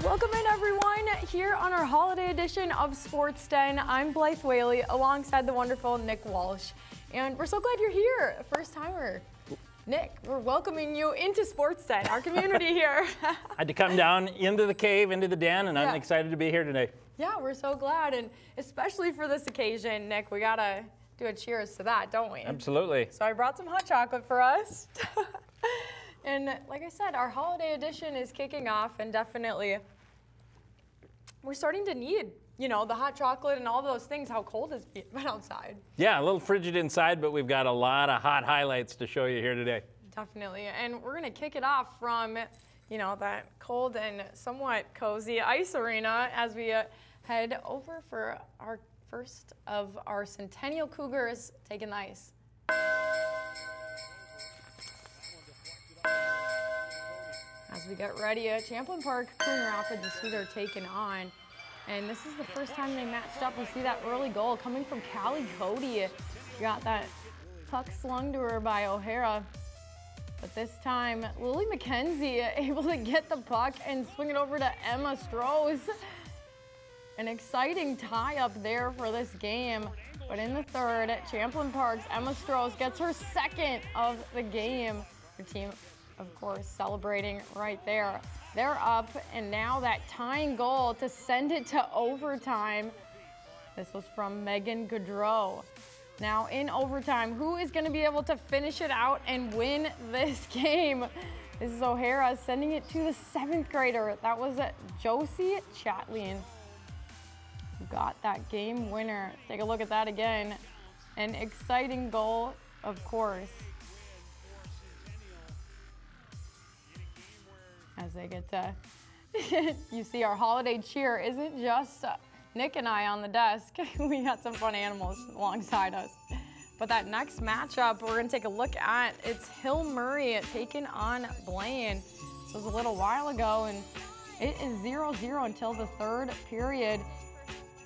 Welcome in, everyone, here on our holiday edition of Sports Den. I'm Blythe Whaley alongside the wonderful Nick Walsh, and we're so glad you're here. First timer. Nick, we're welcoming you into Sports Den, our community here. I had to come down into the cave, into the den, and I'm excited to be here today. Yeah, we're so glad, and especially for this occasion, Nick, we gotta do a cheers to that, don't we? Absolutely. So I brought some hot chocolate for us. And like I said, our holiday edition is kicking off, and definitely we're starting to need, you know, the hot chocolate and all those things. How cold it's been outside. Yeah, a little frigid inside, but we've got a lot of hot highlights to show you here today. Definitely, and we're gonna kick it off from, you know, that cold and somewhat cozy ice arena as we head over for our first of our Centennial Cougars taking the ice. As we get ready at Champlain Park, Coon Rapids is who they're taking on. And this is the first time they matched up. We see that early goal coming from Callie Cody. Got that puck slung to her by O'Hara. But this time, Lily McKenzie able to get the puck and swing it over to Emma Strohs. An exciting tie-up there for this game. But in the third, at Champlain Park's Emma Strohs gets her second of the game. Her team, of course, celebrating right there. They're up, and now that tying goal to send it to overtime. This was from Megan Gaudreau. Now in overtime, who is going to be able to finish it out and win this game? This is O'Hara sending it to the 7th grader. That was Josie Chatleen who got that game winner. Take a look at that again. An exciting goal, of course. As they get to, you see our holiday cheer isn't just Nick and I on the desk. We got some fun animals alongside us. But that next matchup we're gonna take a look at, it's Hill Murray taking on Blaine. This was a little while ago, and it is 0-0 until the third period.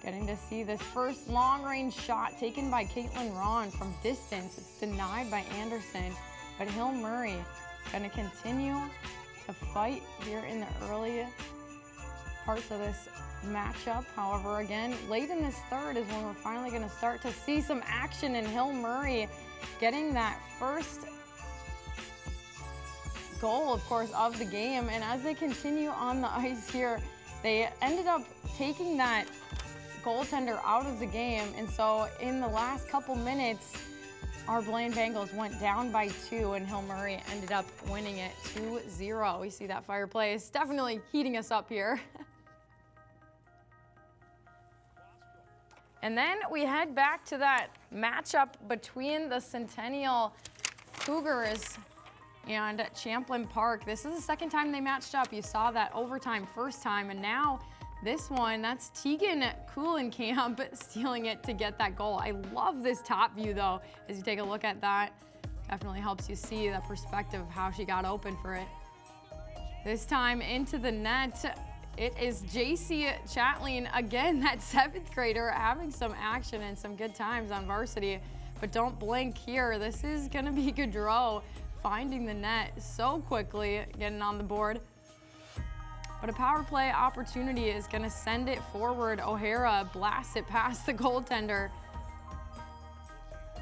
Getting to see this first long-range shot taken by Caitlin Ron from distance. It's denied by Anderson, but Hill Murray is gonna continue to fight here in the early parts of this matchup. However, again, late in this third is when we're finally going to start to see some action, in Hill Murray getting that first goal, of course, of the game. And as they continue on the ice here, they ended up taking that goaltender out of the game. And so in the last couple minutes, our Blaine Bengals went down by 2, and Hill Murray ended up winning it 2-0. We see that fireplace definitely heating us up here. And then we head back to that matchup between the Centennial Cougars and Champlain Park. This is the second time they matched up. You saw that overtime first time, and now this one, that's Tegan Coolenkamp stealing it to get that goal. I love this top view, though, as you take a look at that. Definitely helps you see the perspective of how she got open for it. This time into the net, it is JC Chatleen, again, that 7th grader, having some action and some good times on varsity. But don't blink here. This is going to be Gaudreau finding the net so quickly, getting on the board. But a power play opportunity is going to send it forward. O'Hara blasts it past the goaltender.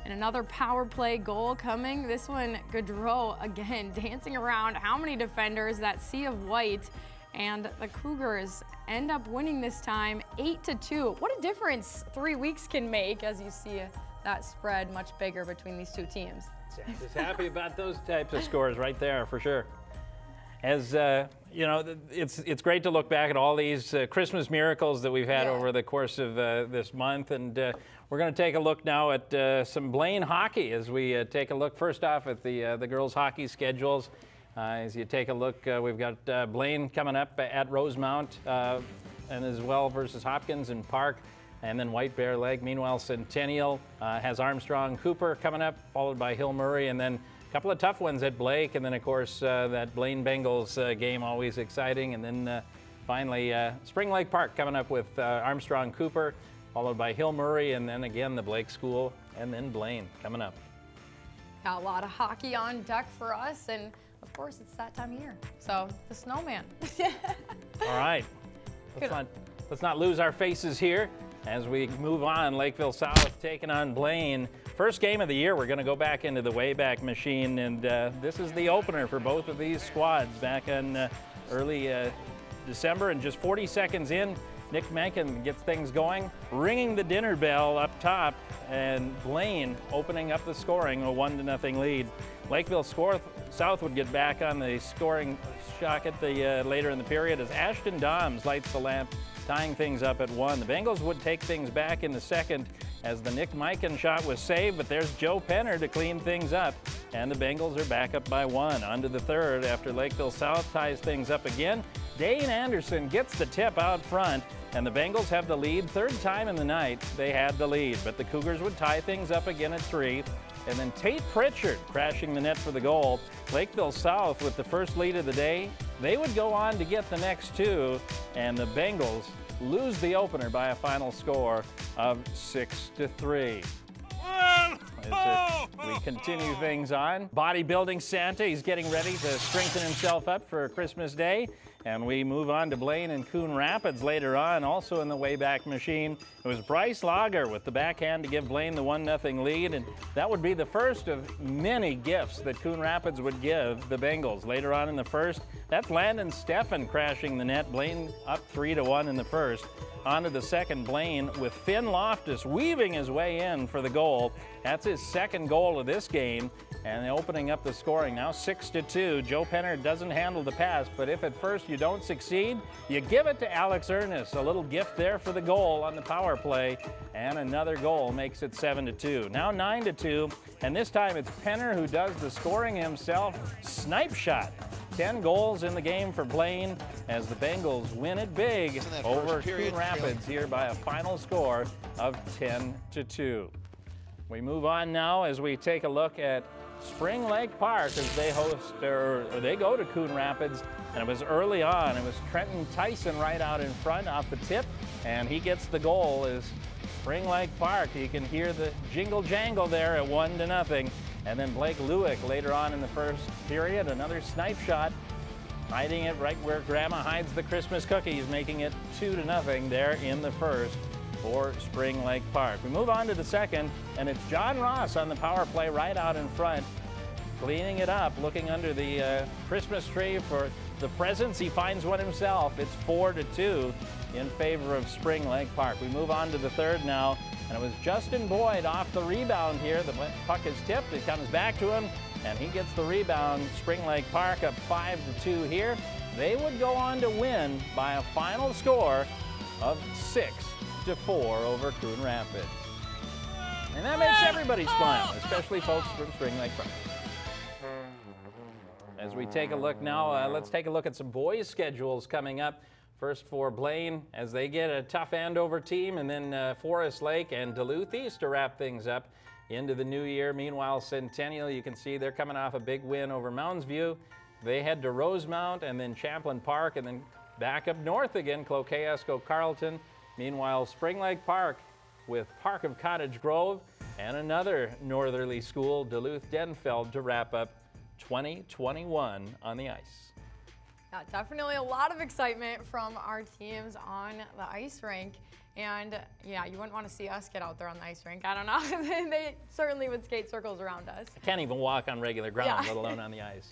And another power play goal coming. This one, Gaudreau, again, dancing around how many defenders, that sea of white. And the Cougars end up winning this time 8-2. What a difference 3 weeks can make, as you see that spread much bigger between these two teams. Just happy about those types of scores right there, for sure. As you know, it's great to look back at all these Christmas miracles that we've had over the course of this month, and we're going to take a look now at some Blaine hockey as we take a look first off at the girls' hockey schedules. As you take a look, we've got Blaine coming up at Rosemount, and as well versus Hopkins and Park, and then White Bear Lake. Meanwhile, Centennial has Armstrong Cooper coming up, followed by Hill Murray, and then couple of tough ones at Blake, and then of course that Blaine Bengals game, always exciting, and then finally Spring Lake Park coming up with Armstrong Cooper, followed by Hill Murray, and then again the Blake School, and then Blaine coming up. Got a lot of hockey on deck for us, and of course it's that time of year, so the snowman. All right, let's not lose our faces here as we move on. Lakeville South taking on Blaine. First game of the year, we're going to go back into the Wayback Machine, and this is the opener for both of these squads back in early December. And just 40 seconds in, Nick Mencken gets things going, ringing the dinner bell up top, and Blaine opening up the scoring, a 1-0 lead. Lakeville South would get back on the scoring shock at the later in the period as Ashton Doms lights the lamp, tying things up at 1. The Bengals would take things back in the second as the Nick Mencken shot was saved, but there's Joe Penner to clean things up, and the Bengals are back up by 1. On to the third after Lakeville South ties things up again. Dane Anderson gets the tip out front, and the Bengals have the lead. Third time in the night they had the lead, but the Cougars would tie things up again at 3. And then Tate Pritchard crashing the net for the goal. Lakeville South with the first lead of the day. They would go on to get the next 2, and the Bengals lose the opener by a final score of 6-3. We continue things on. Bodybuilding Santa, he's getting ready to strengthen himself up for Christmas Day. And we move on to Blaine and Coon Rapids later on, also in the Wayback Machine. It was Bryce Lager with the backhand to give Blaine the 1-0 lead, and that would be the first of many gifts that Coon Rapids would give the Bengals. Later on in the first, that's Landon Steffen crashing the net. Blaine up 3-1 in the first. On to the second, Blaine with Finn Loftus weaving his way in for the goal. That's his second goal of this game, and opening up the scoring now 6-2. Joe Penner doesn't handle the pass, but if at first you don't succeed, you give it to Alex Ernest. A little gift there for the goal on the power play, and another goal makes it 7-2. Now 9-2, and this time it's Penner who does the scoring himself. Snipe shot. 10 goals in the game for Blaine as the Bengals win it big over Coon Rapids here by a final score of 10-2. We move on now as we take a look at Spring Lake Park as they host, or they go to Coon Rapids, and it was early on. It was Trenton Tyson right out in front off the tip, and he gets the goal as Spring Lake Park. You can hear the jingle jangle there at 1-0. And then Blake Lewick later on in the first period, another snipe shot, hiding it right where Grandma hides the Christmas cookies, making it 2-0 there in the first for Spring Lake Park. We move on to the second, and it's John Ross on the power play right out in front, cleaning it up, looking under the Christmas tree for the presents. He finds one himself. It's 4-2 in favor of Spring Lake Park. We move on to the third now, and it was Justin Boyd off the rebound here. The puck is tipped. It comes back to him, and he gets the rebound. Spring Lake Park up 5-2 here. They would go on to win by a final score of 6-4 over Coon Rapids. And that makes everybody smile, especially folks from Spring Lake Park. As we take a look now, let's take a look at some boys' schedules coming up. First for Blaine, as they get a tough Andover team, and then Forest Lake and Duluth East to wrap things up into the new year. Meanwhile, Centennial, you can see they're coming off a big win over Mounds View. They head to Rosemount and then Champlain Park, and then back up north again, Cloquet-Esco Carleton. Meanwhile, Spring Lake Park with Park of Cottage Grove and another northerly school, Duluth Denfeld, to wrap up 2021 on the ice. Yeah, definitely a lot of excitement from our teams on the ice rink. And yeah, you wouldn't want to see us get out there on the ice rink. I don't know. They certainly would skate circles around us. I can't even walk on regular ground, let alone on the ice.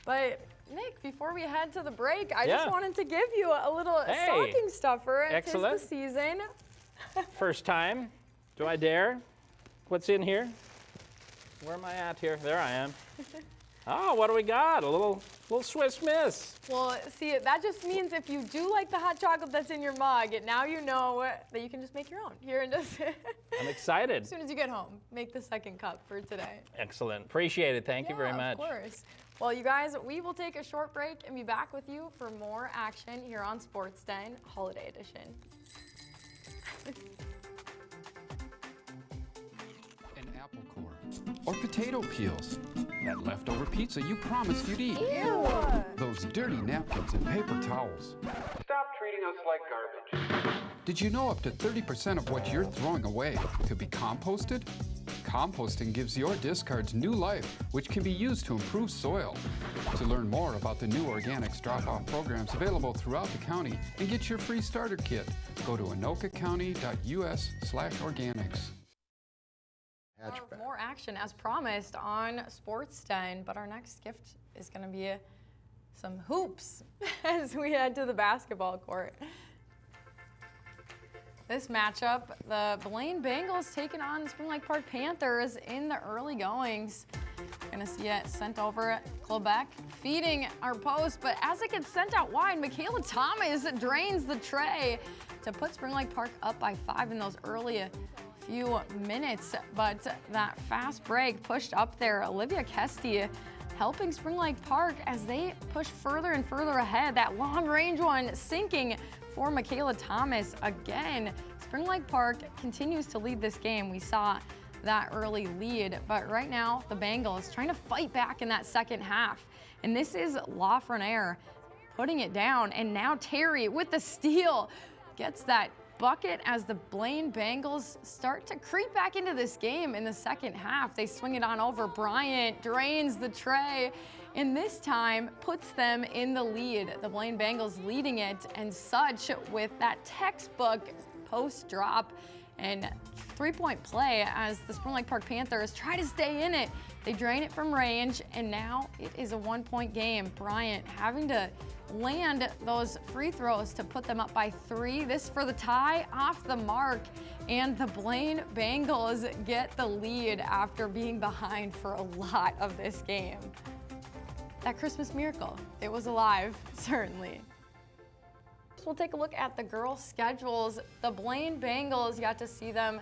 But Nick, before we head to the break, I just wanted to give you a little stocking stuffer. Excellent. 'Tis the season. First time. Do I dare? What's in here? Where am I at here? There I am. Oh, what do we got? A little Swiss Miss. Well, see, that just means if you do like the hot chocolate that's in your mug, now you know that you can just make your own here and just. I'm excited. As soon as you get home, make the second cup for today. Excellent. Appreciate it. Thank you very much. Of course. Well, you guys, we will take a short break and be back with you for more action here on Sports Den Holiday Edition. An apple core or potato peels. That leftover pizza you promised you'd eat. Ew! Those dirty napkins and paper towels. Stop treating us like garbage. Did you know up to 30% of what you're throwing away could be composted? Composting gives your discards new life, which can be used to improve soil. To learn more about the new organics drop-off programs available throughout the county and get your free starter kit, go to anokacounty.us/organics. More action as promised on Sports 10, but our next gift is going to be some hoops as we head to the basketball court. This matchup, the Blaine Bengals taking on the Spring Lake Park Panthers in the early goings. Gonna see it sent over Quebec, feeding our post, but as it gets sent out wide, Michaela Thomas drains the tray to put Spring Lake Park up by 5 in those early few minutes, but that fast break pushed up there. Olivia Kesty helping Spring Lake Park as they push further and further ahead. That long range one sinking for Michaela Thomas again. Spring Lake Park continues to lead this game. We saw that early lead, but right now the Bengals trying to fight back in that second half. And this is Lafreniere putting it down, and now Terry with the steal gets that bucket as the Blaine Bengals start to creep back into this game in the second half. They swing it on over. Bryant drains the tray, and this time puts them in the lead. The Blaine Bengals leading it and such with that textbook post drop and three-point play as the Spring Lake Park Panthers try to stay in it. They drain it from range, and now it is a one-point game. Bryant having to land those free throws to put them up by 3. This for the tie, off the mark, and the Blaine Bengals get the lead after being behind for a lot of this game. That Christmas miracle, it was alive, certainly. We'll take a look at the girls' schedules. The Blaine Bengals, you got to see them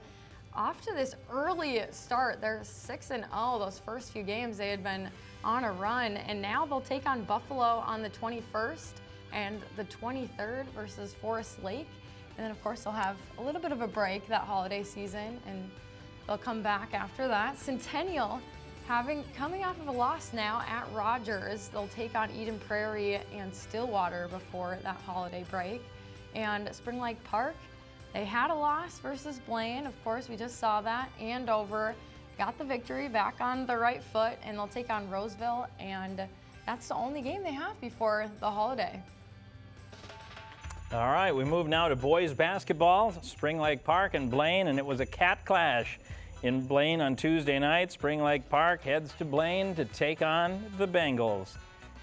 off to this early start. They're 6-0. Those first few games they had been on a run, and now they'll take on Buffalo on the 21st and the 23rd versus Forest Lake. And then of course they'll have a little bit of a break that holiday season, and they'll come back after that. Centennial coming off of a loss now at Rogers. They'll take on Eden Prairie and Stillwater before that holiday break. And Spring Lake Park, they had a loss versus Blaine. Of course, we just saw that. Andover got the victory, back on the right foot, and they'll take on Roseville, and that's the only game they have before the holiday. All right, we move now to boys basketball, Spring Lake Park and Blaine, and it was a cat clash in Blaine on Tuesday night. Spring Lake Park heads to Blaine to take on the Bengals.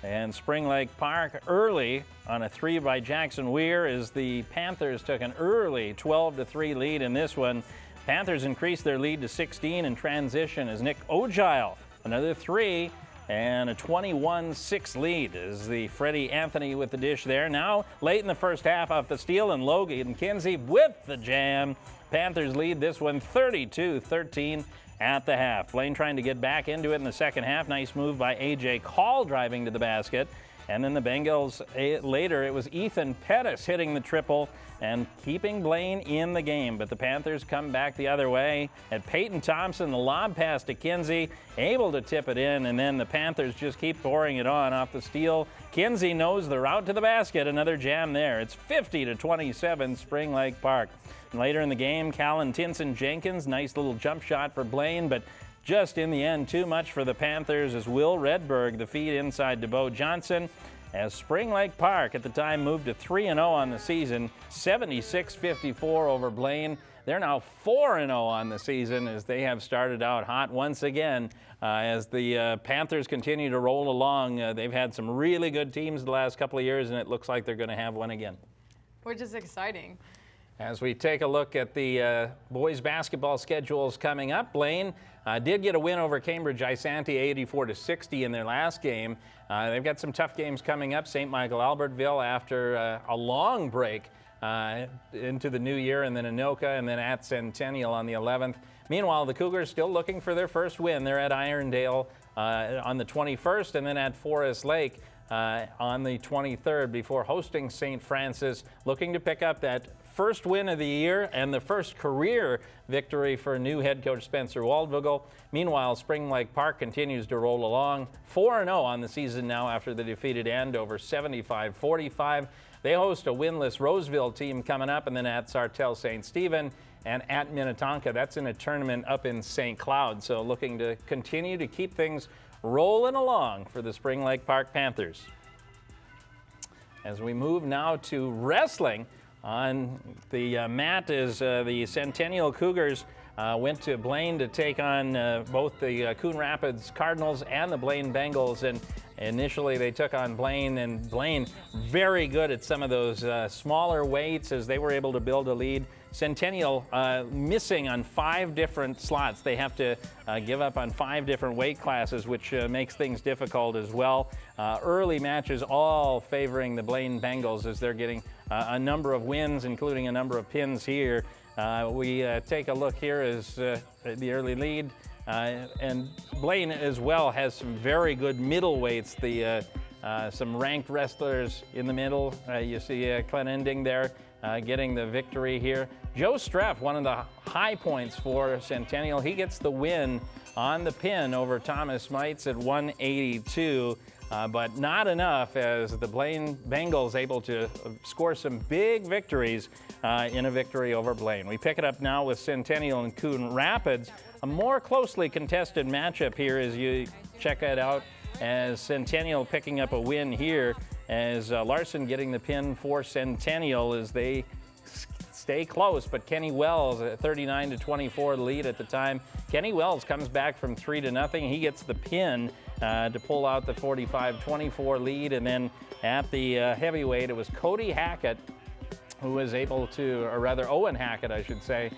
And Spring Lake Park early on a 3 by Jackson Weir as the Panthers took an early 12-3 lead in this one. Panthers increased their lead to 16 in transition as Nick Ogile, another 3, and a 21-6 lead as the Freddie Anthony with the dish there. Now late in the first half off the steal, and Logan Kinsey with the jam. Panthers lead this one 32-13 at the half. Blaine trying to get back into it in the second half. Nice move by A.J. Call driving to the basket. And then the Bengals later, it was Ethan Pettis hitting the triple and keeping Blaine in the game. But the Panthers come back the other way. And Peyton Thompson, the lob pass to Kinsey, able to tip it in. And then the Panthers just keep pouring it on off the steal. Kinsey knows the route to the basket. Another jam there. It's 50-27 Spring Lake Park. And later in the game, Callan Tinson Jenkins, nice little jump shot for Blaine, but just in the end, too much for the Panthers as Will Redberg, the feed inside to Bo Johnson, as Spring Lake Park at the time moved to 3-0 on the season, 76-54 over Blaine. They're now 4-0 on the season as they have started out hot once again as the Panthers continue to roll along. They've had some really good teams the last couple of years, and it looks like they're going to have one again. Which is exciting. As we take a look at the boys basketball schedules coming up, Blaine did get a win over Cambridge Isanti 84-60 in their last game. They've got some tough games coming up. St. Michael Albertville after a long break into the new year, and then Anoka, and then at Centennial on the 11th. Meanwhile, the Cougars still looking for their first win. They're at Irondale on the 21st, and then at Forest Lake on the 23rd before hosting St. Francis, looking to pick up that first win of the year and the first career victory for new head coach Spencer Waldvogel. Meanwhile, Spring Lake Park continues to roll along, 4-0 on the season now after the defeated Andover 75-45. They host a winless Roseville team coming up, and then at Sartell St. Stephen and at Minnetonka. That's in a tournament up in St. Cloud, so looking to continue to keep things rolling along for the Spring Lake Park Panthers. As we move now to wrestling, on the mat is the Centennial Cougars went to Blaine to take on both the Coon Rapids Cardinals and the Blaine Bengals, and initially they took on Blaine, and Blaine very good at some of those smaller weights as they were able to build a lead. Centennial missing on 5 different slots. They have to give up on 5 different weight classes, which makes things difficult as well. Early matches all favoring the Blaine Bengals as they're getting a number of wins, including a number of pins here. We take a look here as the early lead. And Blaine as well has some very good middle weights. Some ranked wrestlers in the middle. You see Glenn Ending there getting the victory here. Joe Streff, one of the high points for Centennial. He gets the win on the pin over Thomas Mites at 182. But not enough as the Blaine Bengals able to score some big victories in a victory over Blaine. We pick it up now with Centennial and Coon Rapids. A more closely contested matchup here as you check it out, as Centennial picking up a win here as Larson getting the pin for Centennial as they stay close, but Kenny Wells at 39-24 the lead at the time. Kenny Wells comes back from 3-0. He gets the pin to pull out the 45-24 lead, and then at the heavyweight it was Cody Hackett who was able to, or rather Owen Hackett I should say,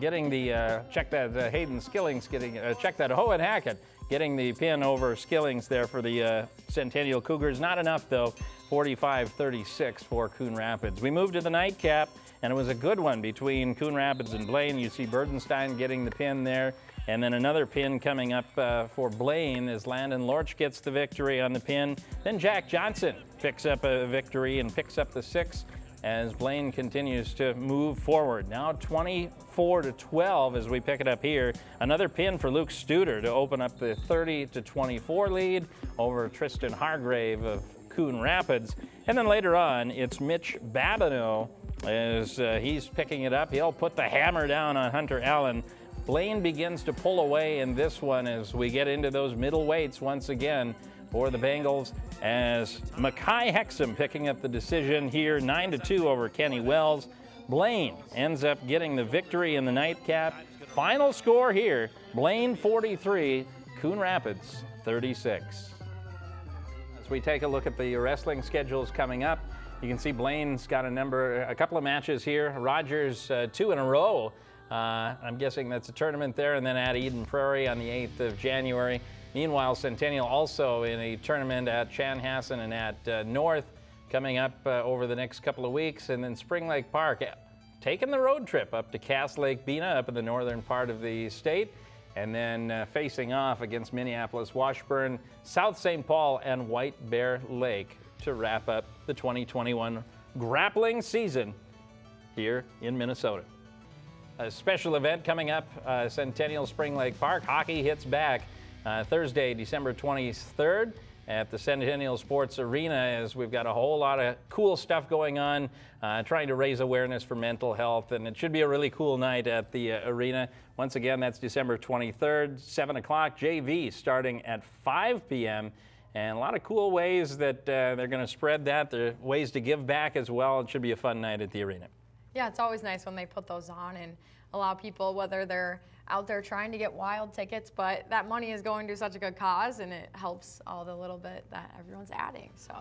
getting the check that Hayden Skillings getting check that Owen Hackett getting the pin over Skillings there for the Centennial Cougars. Not enough though, 45-36 for Coon Rapids. We move to the nightcap, and it was a good one between Coon Rapids and Blaine. You see Burdenstein getting the pin there, and then another pin coming up for Blaine as Landon Lorch gets the victory on the pin. Then Jack Johnson picks up a victory and picks up the 6 as Blaine continues to move forward. Now 24-12 as we pick it up here. Another pin for Luke Studer to open up the 30-24 lead over Tristan Hargrave of Coon Rapids. And then later on, it's Mitch Babineau as he's picking it up. He'll put the hammer down on Hunter Allen. Blaine begins to pull away in this one as we get into those middle weights once again for the Bengals, as Mackay Hexam picking up the decision here, 9-2 over Kenny Wells. Blaine ends up getting the victory in the nightcap. Final score here, Blaine 43, Coon Rapids 36. As we take a look at the wrestling schedules coming up, you can see Blaine's got a couple of matches here. Rogers 2 in a row. I'm guessing that's a tournament there, and then at Eden Prairie on the 8th of January. Meanwhile, Centennial also in a tournament at Chanhassen and at North coming up over the next couple of weeks. And then Spring Lake Park taking the road trip up to Cass Lake Bena up in the northern part of the state. And then facing off against Minneapolis Washburn, South St. Paul, and White Bear Lake to wrap up the 2021 grappling season here in Minnesota. A special event coming up, Centennial Spring Lake Park. Hockey hits back Thursday, December 23rd at the Centennial Sports Arena, as we've got a whole lot of cool stuff going on, trying to raise awareness for mental health, and it should be a really cool night at the arena. Once again, that's December 23rd, 7 o'clock, JV starting at 5 p.m., and a lot of cool ways that they're going to spread that. There are ways to give back as well. It should be a fun night at the arena. Yeah, it's always nice when they put those on and allow people, whether they're out there trying to get wild tickets, but that money is going to such a good cause, and it helps all the little bit that everyone's adding. So.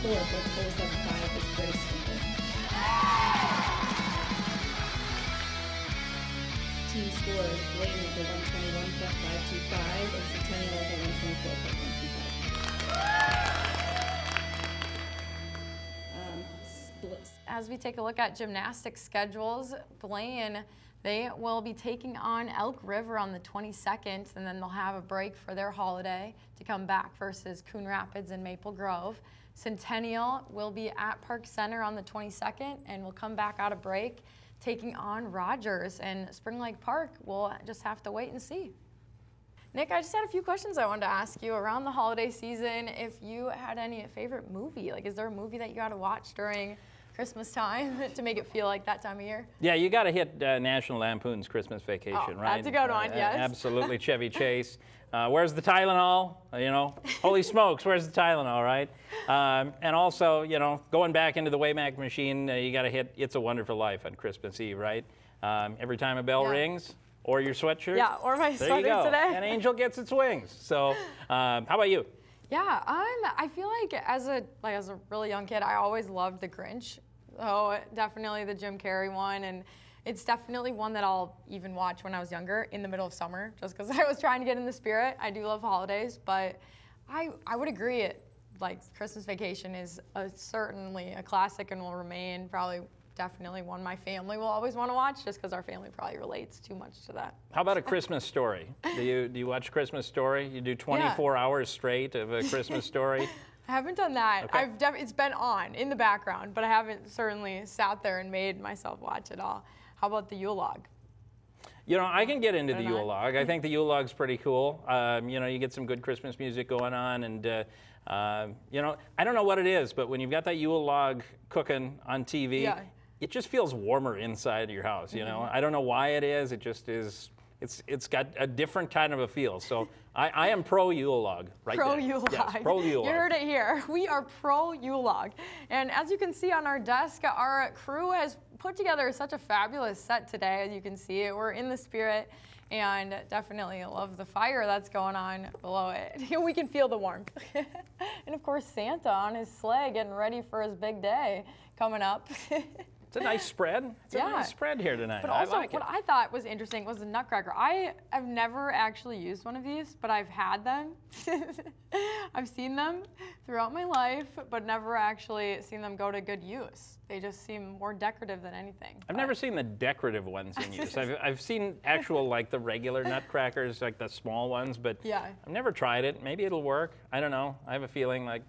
score for the 475 is Grace Stephen. Team scores Blaine with a 121.525 and Centennial with a 124.125. As we take a look at gymnastics schedules, Blaine, they will be taking on Elk River on the 22nd, and then they'll have a break for their holiday to come back versus Coon Rapids and Maple Grove. Centennial will be at Park Center on the 22nd, and will come back out of break, taking on Rogers. And Spring Lake Park, we'll just have to wait and see. Nick, I just had a few questions I wanted to ask you around the holiday season. If you had any favorite movie, like is there a movie that you got to watch during Christmas time to make it feel like that time of year? Yeah, you got to hit National Lampoon's Christmas Vacation, right? That's a good one, yes. Absolutely, Chevy Chase. Where's the Tylenol? You know, holy smokes, where's the Tylenol, right? And also, you know, going back into the Wayback Machine, you got to hit It's a Wonderful Life on Christmas Eve, right? Every time a bell rings, or your sweatshirt. Yeah, or my sweater today. An angel gets its wings. So, how about you? Yeah, I feel like as a really young kid, I always loved The Grinch. So definitely the Jim Carrey one, and it's definitely one that I'll even watch when I was younger in the middle of summer, just because I was trying to get in the spirit. I do love holidays, but I would agree Christmas Vacation is certainly a classic and will remain probably definitely one my family will always want to watch, just because our family probably relates too much to that. How about A Christmas Story? Do you watch Christmas Story? You do 24 hours straight of A Christmas Story? I haven't done that. Okay. It's been on in the background, but I haven't certainly sat there and made myself watch it all. How about the Yule log? You know, I can get into the Yule log. I think the Yule log's pretty cool. You know, you get some good Christmas music going on, and you know, I don't know what it is, but when you've got that Yule log cooking on TV, it just feels warmer inside your house. You know, I don't know why it is. It just is. It's got a different kind of a feel. So I am pro Yule log right pro there. Yule Yes, log. pro Yule log. You heard it here. We are pro Yule log. And as you can see on our desk, our crew has put together such a fabulous set today. As you can see, we're in the spirit, and definitely love the fire that's going on below it. We can feel the warmth. And of course, Santa on his sleigh getting ready for his big day coming up. It's a nice spread. It's a nice spread here tonight. But also, I like what it. I thought was interesting was the Nutcracker. I have never actually used one of these, but I've had them. I've seen them throughout my life, but never actually seen them go to good use. They just seem more decorative than anything. I've never seen the decorative ones in use. I've seen actual, like the regular Nutcrackers, like the small ones, but I've never tried it. Maybe it'll work. I don't know. I have a feeling like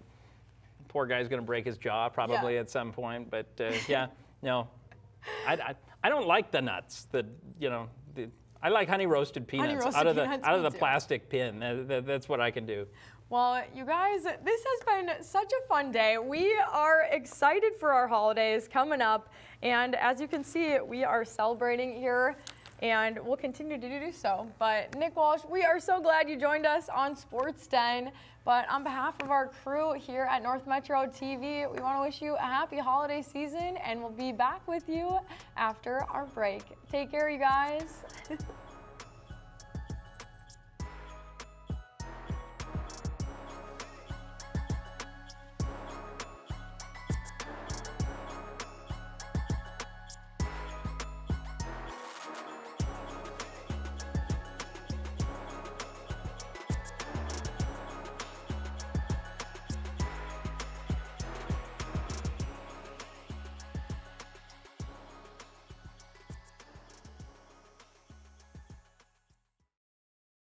poor guy's going to break his jaw probably at some point, but yeah. No, I don't like the nuts. I like honey roasted peanuts out of the plastic pin. That's what I can do. Well, you guys, this has been such a fun day. We are excited for our holidays coming up, and as you can see, we are celebrating here, and we'll continue to do so. But Nick Walsh, we are so glad you joined us on Sports Den. But on behalf of our crew here at North Metro TV, we want to wish you a happy holiday season, and we'll be back with you after our break. Take care, you guys.